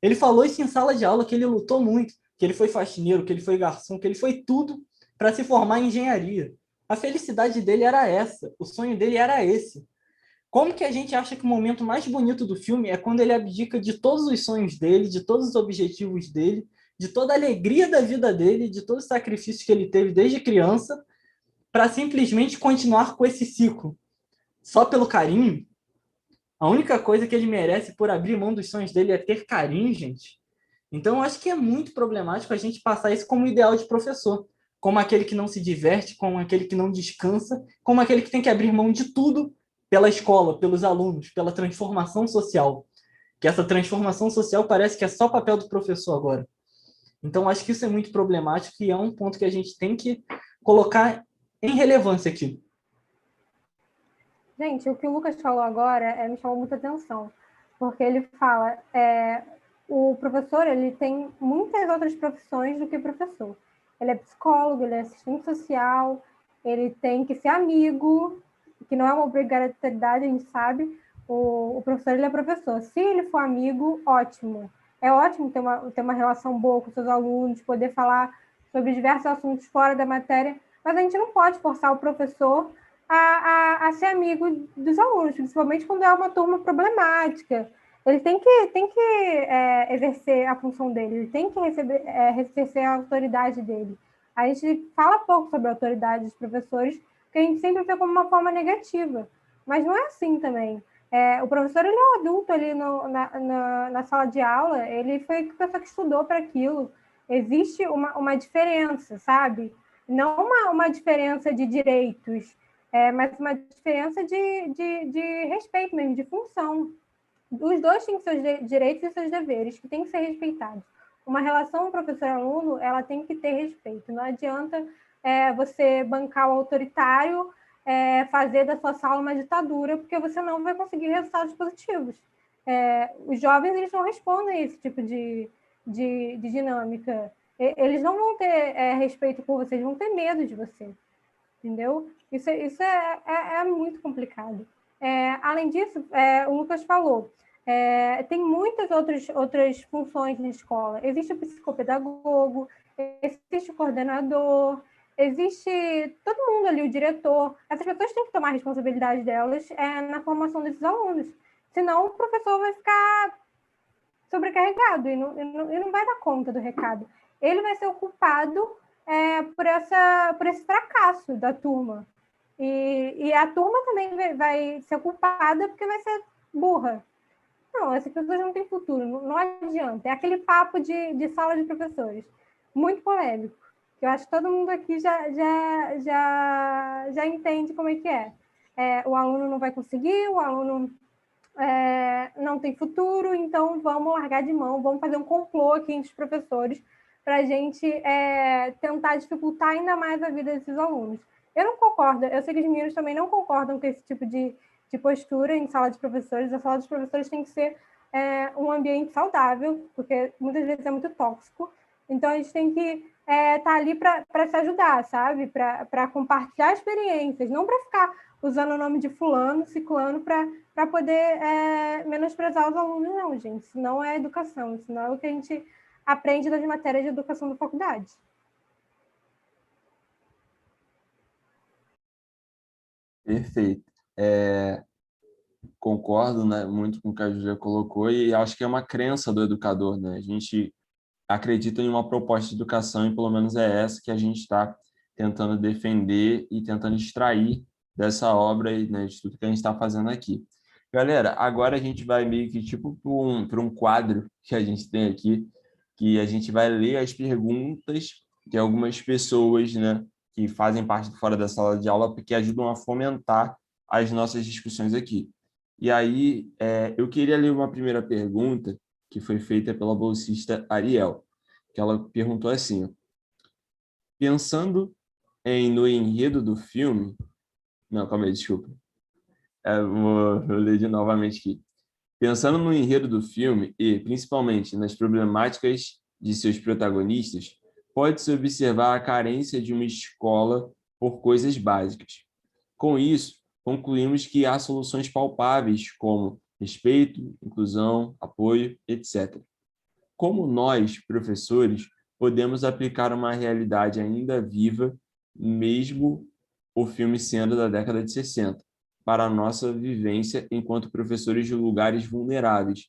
Ele falou isso em sala de aula, que ele lutou muito, que ele foi faxineiro, que ele foi garçom, que ele foi tudo para se formar em engenharia. A felicidade dele era essa, o sonho dele era esse. Como que a gente acha que o momento mais bonito do filme é quando ele abdica de todos os sonhos dele, de todos os objetivos dele, de toda a alegria da vida dele, de todos os sacrifícios que ele teve desde criança, para simplesmente continuar com esse ciclo? Só pelo carinho? A única coisa que ele merece por abrir mão dos sonhos dele é ter carinho, gente. Então, eu acho que é muito problemático a gente passar isso como ideal de professor, como aquele que não se diverte, como aquele que não descansa, como aquele que tem que abrir mão de tudo pela escola, pelos alunos, pela transformação social. Que essa transformação social parece que é só papel do professor agora. Então, acho que isso é muito problemático e é um ponto que a gente tem que colocar em relevância aqui. Gente, o que o Lucas falou agora me chamou muita atenção, porque ele fala, o professor ele tem muitas outras profissões do que professor. Ele é psicólogo, ele é assistente social, ele tem que ser amigo, que não é uma obrigatoriedade, a gente sabe. O professor ele é professor. Se ele for amigo, ótimo. É ótimo ter uma relação boa com seus alunos, poder falar sobre diversos assuntos fora da matéria, mas a gente não pode forçar o professor a ser amigo dos alunos, principalmente quando é uma turma problemática. Ele tem que exercer a função dele, ele tem que exercer a autoridade dele. A gente fala pouco sobre a autoridade dos professores, porque a gente sempre vê como uma forma negativa, mas não é assim também. O professor ele é um adulto ali na sala de aula, ele foi a pessoa que estudou para aquilo. Existe uma diferença, sabe? Não uma diferença de direitos, mas uma diferença de respeito mesmo, de função. Os dois têm seus direitos e seus deveres, que têm que ser respeitados. Uma relação professor-aluno, ela tem que ter respeito. Não adianta você bancar o autoritário, fazer da sua sala uma ditadura, porque você não vai conseguir resultados positivos. Os jovens eles não respondem a esse tipo de dinâmica. Eles não vão ter respeito por você, eles vão ter medo de você. Entendeu? Isso é muito complicado. Além disso, o Lucas falou, tem muitas outras funções na escola. Existe o psicopedagogo, existe o coordenador, existe todo mundo ali, o diretor. Essas pessoas têm que tomar a responsabilidade delas na formação desses alunos. Senão, o professor vai ficar sobrecarregado e não vai dar conta do recado. Ele vai ser o culpado por esse fracasso da turma. E a turma também vai ser culpada porque vai ser burra. Não, essas pessoas não têm futuro, não adianta. É aquele papo de sala de professores, muito polêmico, que eu acho que todo mundo aqui já entende como é que é. o aluno não vai conseguir, o aluno não tem futuro, então vamos largar de mão, vamos fazer um complô aqui entre os professores para a gente tentar dificultar ainda mais a vida desses alunos. Eu não concordo, eu sei que os meninos também não concordam com esse tipo de postura em sala de professores. A sala dos professores tem que ser um ambiente saudável, porque muitas vezes é muito tóxico. Então, a gente tem que estar ali para se ajudar, sabe? Para compartilhar experiências, não para ficar usando o nome de fulano, ciclano, para poder menosprezar os alunos, não, gente. Isso não é educação, isso não é o que a gente aprende nas matérias de educação da faculdade. Perfeito. Concordo, né, muito com o que a Júlia colocou, e acho que é uma crença do educador, né? A gente acredita em uma proposta de educação, e pelo menos é essa que a gente está tentando defender e tentando extrair dessa obra e, né, de tudo que a gente está fazendo aqui. Galera, agora a gente vai meio que tipo para um quadro que a gente tem aqui, que a gente vai ler as perguntas de algumas pessoas, né, que fazem parte do Fora da Sala de Aula, porque ajudam a fomentar as nossas discussões aqui. E aí, eu queria ler uma primeira pergunta que foi feita pela bolsista Ariel, que ela perguntou assim: pensando no enredo do filme... Não, calma aí, desculpa. Vou ler novamente aqui. Pensando no enredo do filme e, principalmente, nas problemáticas de seus protagonistas, pode-se observar a carência de uma escola por coisas básicas. Com isso, concluímos que há soluções palpáveis como respeito, inclusão, apoio, etc. Como nós, professores, podemos aplicar uma realidade ainda viva, mesmo o filme sendo da década de 60, para a nossa vivência enquanto professores de lugares vulneráveis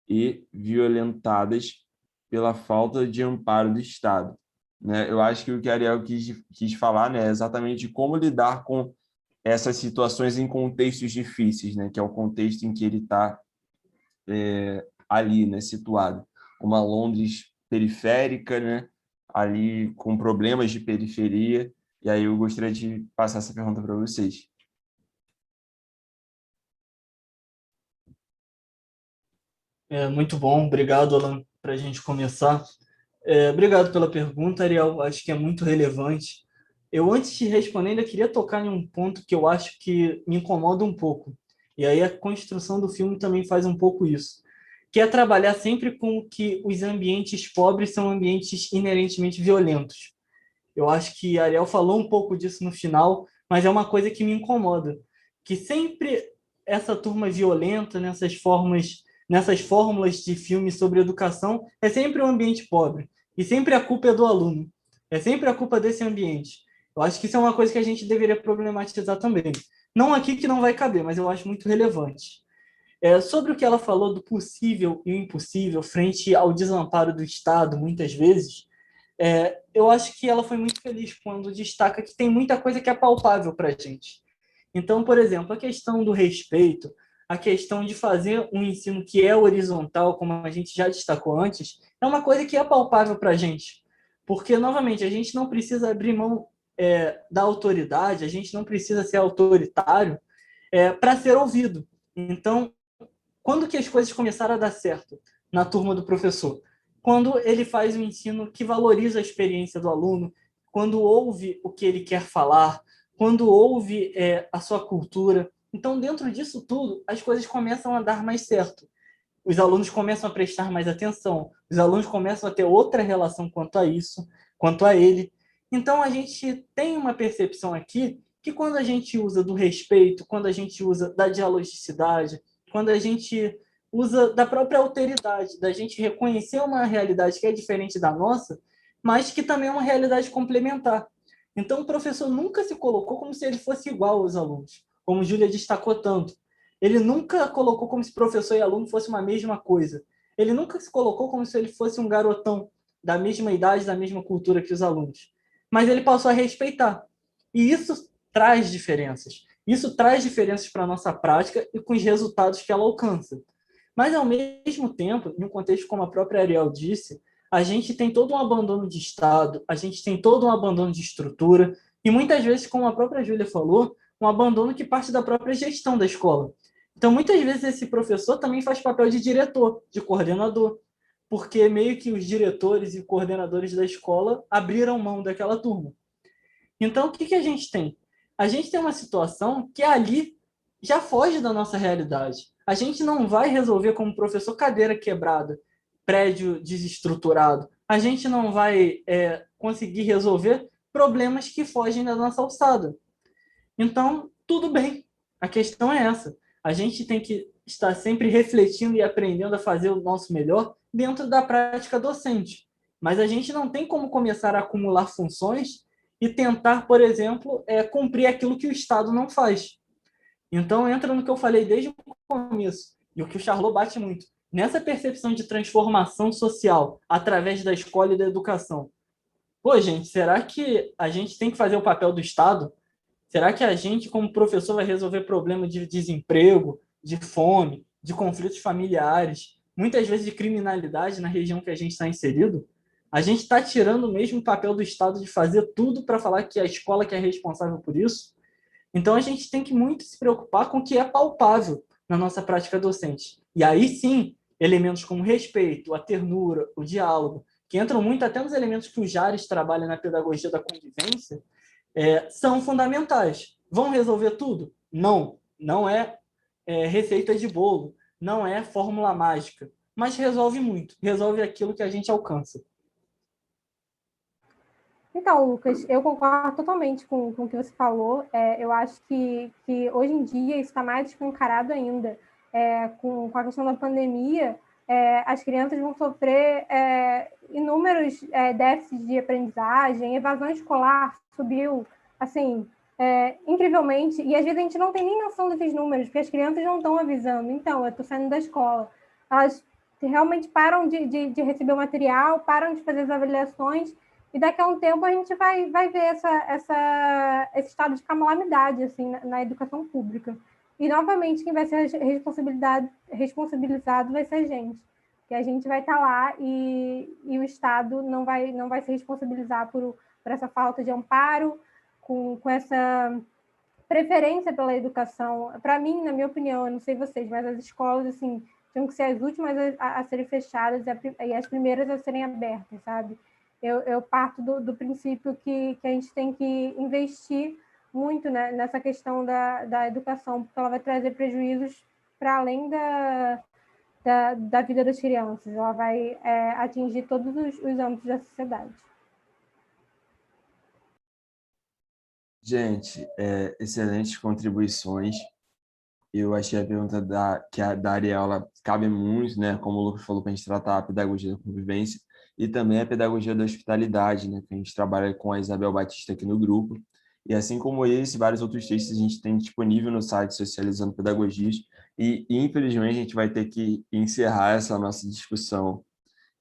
e violentadas pela falta de amparo do Estado, né? Eu acho que o que a Ariel quis falar, né, é exatamente como lidar com essas situações em contextos difíceis, né, que é o contexto em que ele está ali, né, situado. Uma Londres periférica, né, ali com problemas de periferia. E aí eu gostaria de passar essa pergunta para vocês. Muito bom, obrigado, Alan, para a gente começar. Obrigado pela pergunta, Ariel, acho que é muito relevante. Eu, antes de responder, ainda queria tocar em um ponto que eu acho que me incomoda um pouco. E aí a construção do filme também faz um pouco isso, que é trabalhar sempre com que os ambientes pobres são ambientes inerentemente violentos. Eu acho que a Ariel falou um pouco disso no final, mas é uma coisa que me incomoda, que sempre essa turma violenta nessas fórmulas de filmes sobre educação é sempre um ambiente pobre e sempre a culpa é do aluno, é sempre a culpa desse ambiente. Eu acho que isso é uma coisa que a gente deveria problematizar também. Não aqui que não vai caber, mas eu acho muito relevante. Sobre o que ela falou do possível e o impossível frente ao desamparo do Estado, muitas vezes, eu acho que ela foi muito feliz quando destaca que tem muita coisa que é palpável para a gente. Então, por exemplo, a questão do respeito, a questão de fazer um ensino que é horizontal, como a gente já destacou antes, é uma coisa que é palpável para a gente. Porque, novamente, a gente não precisa abrir mão da autoridade, a gente não precisa ser autoritário para ser ouvido. Então, quando que as coisas começaram a dar certo na turma do professor? Quando ele faz um ensino que valoriza a experiência do aluno, quando ouve o que ele quer falar, quando ouve a sua cultura. Então, dentro disso tudo, as coisas começam a dar mais certo. Os alunos começam a prestar mais atenção, os alunos começam a ter outra relação quanto a isso, quanto a ele. Então, a gente tem uma percepção aqui que quando a gente usa do respeito, quando a gente usa da dialogicidade, quando a gente usa da própria alteridade, da gente reconhecer uma realidade que é diferente da nossa, mas que também é uma realidade complementar. Então, o professor nunca se colocou como se ele fosse igual aos alunos, como Júlia destacou tanto. Ele nunca colocou como se professor e aluno fosse uma mesma coisa. Ele nunca se colocou como se ele fosse um garotão da mesma idade, da mesma cultura que os alunos. Mas ele passou a respeitar. E isso traz diferenças. Isso traz diferenças para a nossa prática e com os resultados que ela alcança. Mas, ao mesmo tempo, em um contexto como a própria Ariel disse, a gente tem todo um abandono de Estado, a gente tem todo um abandono de estrutura, e muitas vezes, como a própria Júlia falou, um abandono que parte da própria gestão da escola. Então, muitas vezes, esse professor também faz papel de diretor, de coordenador, porque meio que os diretores e coordenadores da escola abriram mão daquela turma. Então, o que a gente tem? A gente tem uma situação que ali já foge da nossa realidade. A gente não vai resolver como professor cadeira quebrada, prédio desestruturado. A gente não vai conseguir resolver problemas que fogem da nossa alçada. Então, tudo bem. A questão é essa. A gente tem que estar sempre refletindo e aprendendo a fazer o nosso melhor dentro da prática docente. Mas a gente não tem como começar a acumular funções e tentar, por exemplo, cumprir aquilo que o Estado não faz. Então, entra no que eu falei desde o começo, e o que o Charlot bate muito. Nessa percepção de transformação social através da escola e da educação. Pô, gente, será que a gente tem que fazer o papel do Estado? Será que a gente, como professor, vai resolver problemas de desemprego, de fome, de conflitos familiares, muitas vezes de criminalidade na região que a gente está inserido? A gente está tirando mesmo o papel do Estado de fazer tudo para falar que a escola que é responsável por isso? Então, a gente tem que muito se preocupar com o que é palpável na nossa prática docente. E aí sim, elementos como respeito, a ternura, o diálogo, que entram muito até nos elementos que o Jares trabalha na pedagogia da convivência, são fundamentais. Vão resolver tudo? Não. Não é receita de bolo, não é fórmula mágica, mas resolve muito, resolve aquilo que a gente alcança. Então, Lucas, eu concordo totalmente com o que você falou. Eu acho que hoje em dia isso está mais escancarado ainda. Com a questão da pandemia, as crianças vão sofrer inúmeros déficits de aprendizagem, evasão escolar subiu, assim, incrivelmente, e às vezes a gente não tem nem noção desses números, porque as crianças não estão avisando. Então, eu estou saindo da escola, elas realmente param de receber o material, param de fazer as avaliações, e daqui a um tempo a gente vai ver esse estado de calamidade assim, na educação pública. E, novamente, quem vai ser responsabilizado vai ser a gente. Que a gente vai estar lá e o Estado não vai se responsabilizar por essa falta de amparo, com essa preferência pela educação. Para mim, na minha opinião, eu não sei vocês, mas as escolas assim, tinham que ser as últimas a serem fechadas e as primeiras a serem abertas, sabe? Eu parto do princípio que a gente tem que investir muito, né, nessa questão da educação, porque ela vai trazer prejuízos para além da vida das crianças, ela vai atingir todos os âmbitos da sociedade. Gente, excelentes contribuições. Eu achei a pergunta da Ariela cabe muito, né? Como o Lucas falou, para a gente tratar a pedagogia da convivência e também a pedagogia da hospitalidade, né? Que a gente trabalha com a Isabel Batista aqui no grupo. E assim como esse, vários outros textos a gente tem disponível no site Socializando Pedagogias. E infelizmente, a gente vai ter que encerrar essa nossa discussão.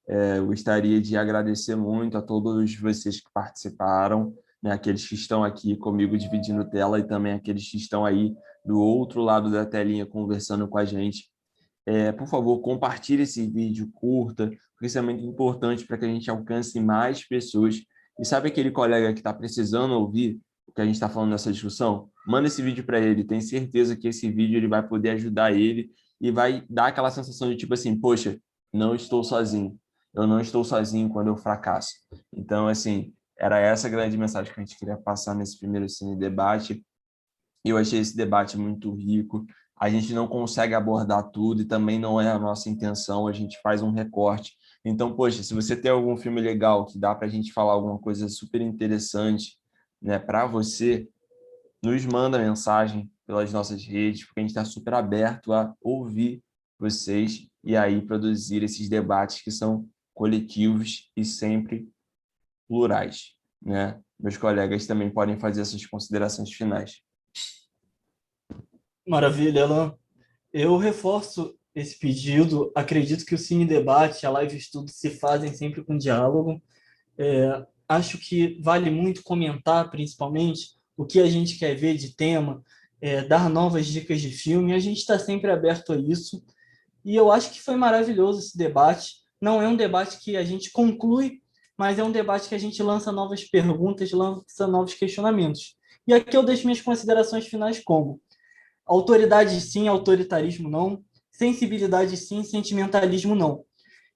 Eu gostaria de agradecer muito a todos vocês que participaram, né? Aqueles que estão aqui comigo dividindo tela e também aqueles que estão aí do outro lado da telinha conversando com a gente. Por favor, compartilhe esse vídeo, curta, porque isso é muito importante para que a gente alcance mais pessoas. E sabe aquele colega que está precisando ouvir o que a gente está falando nessa discussão? Manda esse vídeo para ele, tenho certeza que esse vídeo ele vai poder ajudar ele e vai dar aquela sensação de tipo assim, poxa, não estou sozinho. Eu não estou sozinho quando eu fracasso. Então, assim, era essa a grande mensagem que a gente queria passar nesse primeiro Cine Debate. Eu achei esse debate muito rico. A gente não consegue abordar tudo e também não é a nossa intenção, a gente faz um recorte. Então, poxa, se você tem algum filme legal que dá para a gente falar alguma coisa super interessante, né, para você, nos manda mensagem pelas nossas redes, porque a gente está super aberto a ouvir vocês e aí produzir esses debates que são coletivos e sempre plurais, né? Meus colegas também podem fazer essas considerações finais. Maravilha, Alan. Eu reforço esse pedido. Acredito que o Cine Debate, a Live Estudo se fazem sempre com diálogo. Acho que vale muito comentar, principalmente, o que a gente quer ver de tema, dar novas dicas de filme. A gente está sempre aberto a isso. E eu acho que foi maravilhoso esse debate. Não é um debate que a gente conclui, mas é um debate que a gente lança novas perguntas, lança novos questionamentos. E aqui eu deixo minhas considerações finais como: autoridade sim, autoritarismo não, sensibilidade sim, sentimentalismo não.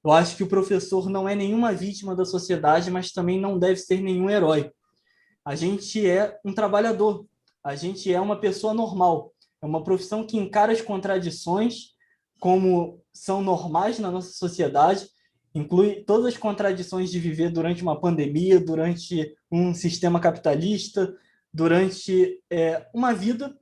Eu acho que o professor não é nenhuma vítima da sociedade, mas também não deve ser nenhum herói. A gente é um trabalhador, a gente é uma pessoa normal, é uma profissão que encara as contradições como são normais na nossa sociedade, inclui todas as contradições de viver durante uma pandemia, durante um sistema capitalista, durante uma vida,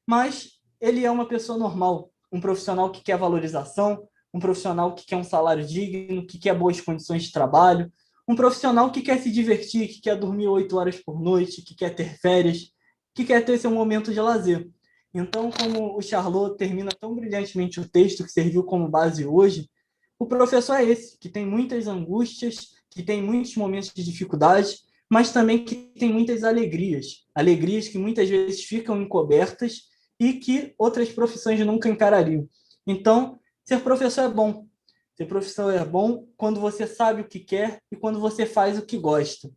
mas ele é uma pessoa normal, um profissional que quer valorização, um profissional que quer um salário digno, que quer boas condições de trabalho, um profissional que quer se divertir, que quer dormir 8 horas por noite, que quer ter férias, que quer ter seu momento de lazer. Então, como o Charlot termina tão brilhantemente o texto que serviu como base hoje, o professor é esse, que tem muitas angústias, que tem muitos momentos de dificuldade, mas também que tem muitas alegrias, alegrias que muitas vezes ficam encobertas e que outras profissões nunca encarariam. Então, ser professor é bom. Ser professor é bom quando você sabe o que quer e quando você faz o que gosta.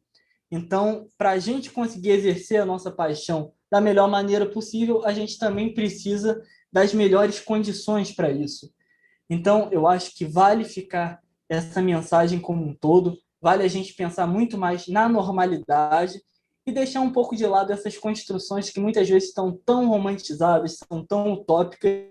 Então, para a gente conseguir exercer a nossa paixão da melhor maneira possível, a gente também precisa das melhores condições para isso. Então, eu acho que vale ficar essa mensagem como um todo, vale a gente pensar muito mais na normalidade e deixar um pouco de lado essas construções que muitas vezes estão tão romantizadas, são tão utópicas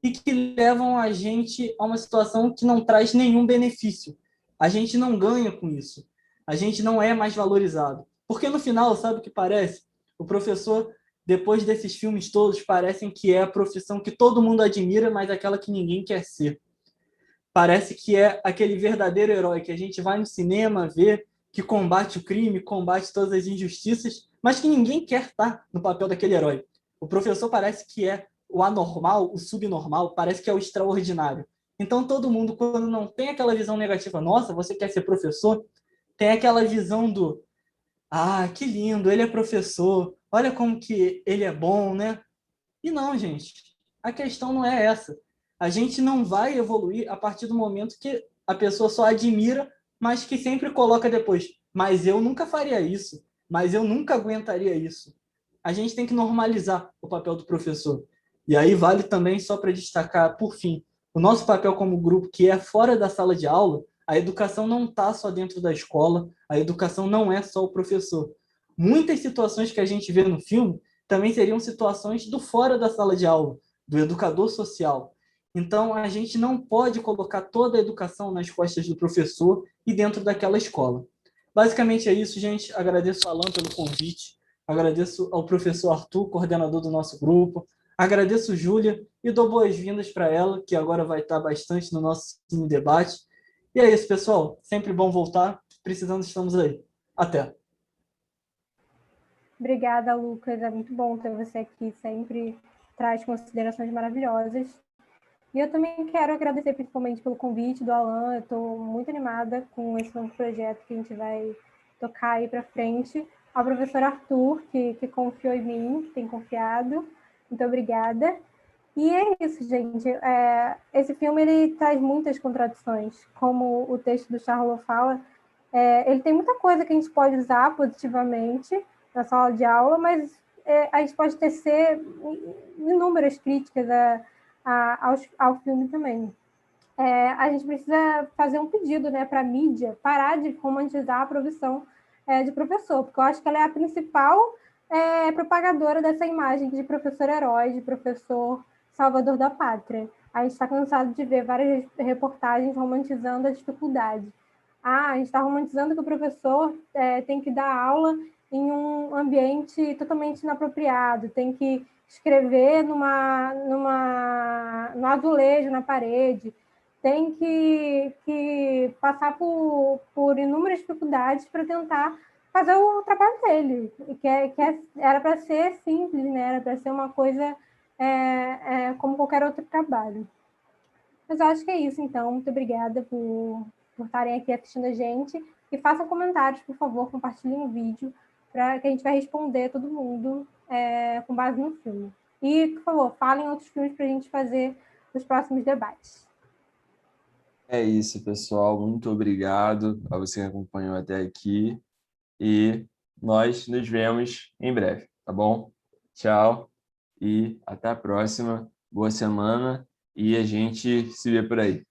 e que levam a gente a uma situação que não traz nenhum benefício. A gente não ganha com isso. A gente não é mais valorizado. Porque no final, sabe o que parece? O professor, depois desses filmes todos, parecem que é a profissão que todo mundo admira, mas aquela que ninguém quer ser. Parece que é aquele verdadeiro herói que a gente vai no cinema ver, que combate o crime, combate todas as injustiças, mas que ninguém quer estar no papel daquele herói. O professor parece que é o anormal, o subnormal, parece que é o extraordinário. Então todo mundo, quando não tem aquela visão negativa, nossa, você quer ser professor, tem aquela visão do, ah, que lindo, ele é professor, olha como que ele é bom, né? E não, gente, a questão não é essa. A gente não vai evoluir a partir do momento que a pessoa só admira, mas que sempre coloca depois. Mas eu nunca faria isso. Mas eu nunca aguentaria isso. A gente tem que normalizar o papel do professor. E aí vale também, só para destacar, por fim, o nosso papel como grupo, que é fora da sala de aula. A educação não está só dentro da escola, a educação não é só o professor. Muitas situações que a gente vê no filme também seriam situações do fora da sala de aula, do educador social. Então, a gente não pode colocar toda a educação nas costas do professor e dentro daquela escola. Basicamente é isso, gente. Agradeço ao Alan pelo convite, agradeço ao professor Arthur, coordenador do nosso grupo, agradeço a Júlia e dou boas-vindas para ela, que agora vai estar bastante no nosso debate. E é isso, pessoal. Sempre bom voltar. Precisando, estamos aí. Até. Obrigada, Lucas. É muito bom ter você aqui, sempre traz considerações maravilhosas. E eu também quero agradecer principalmente pelo convite do Alan. Eu estou muito animada com esse novo projeto que a gente vai tocar aí para frente. Ao professor Arthur, que confiou em mim, que tem confiado. Muito obrigada. E é isso, gente. Esse filme ele traz muitas contradições. Como o texto do Charlot fala, ele tem muita coisa que a gente pode usar positivamente na sala de aula, mas a gente pode tecer inúmeras críticas ao filme também. A gente precisa fazer um pedido, né, para a mídia parar de romantizar a profissão de professor, porque eu acho que ela é a principal propagadora dessa imagem de professor herói, de professor salvador da pátria. A gente está cansado de ver várias reportagens romantizando a dificuldade. A gente está romantizando que o professor tem que dar aula em um ambiente totalmente inapropriado, tem que escrever no azulejo, na parede, tem que passar por inúmeras dificuldades para tentar fazer o trabalho dele, era para ser simples, né? Era para ser uma coisa como qualquer outro trabalho. Mas eu acho que é isso, então. Muito obrigada por estarem aqui assistindo a gente. E façam comentários, por favor, compartilhem o vídeo, para que a gente vai responder todo mundo com base no filme. E, por favor, falem outros filmes para a gente fazer os próximos debates. É isso, pessoal. Muito obrigado a você que acompanhou até aqui. E nós nos vemos em breve, tá bom? Tchau e até a próxima. Boa semana e a gente se vê por aí.